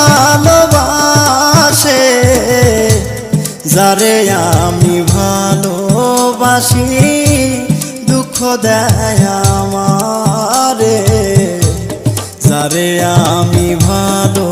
ভালোবাসে, যারে আমি ভালোবাসি দুঃখ দেয় আমারে, যারে আমি ভালো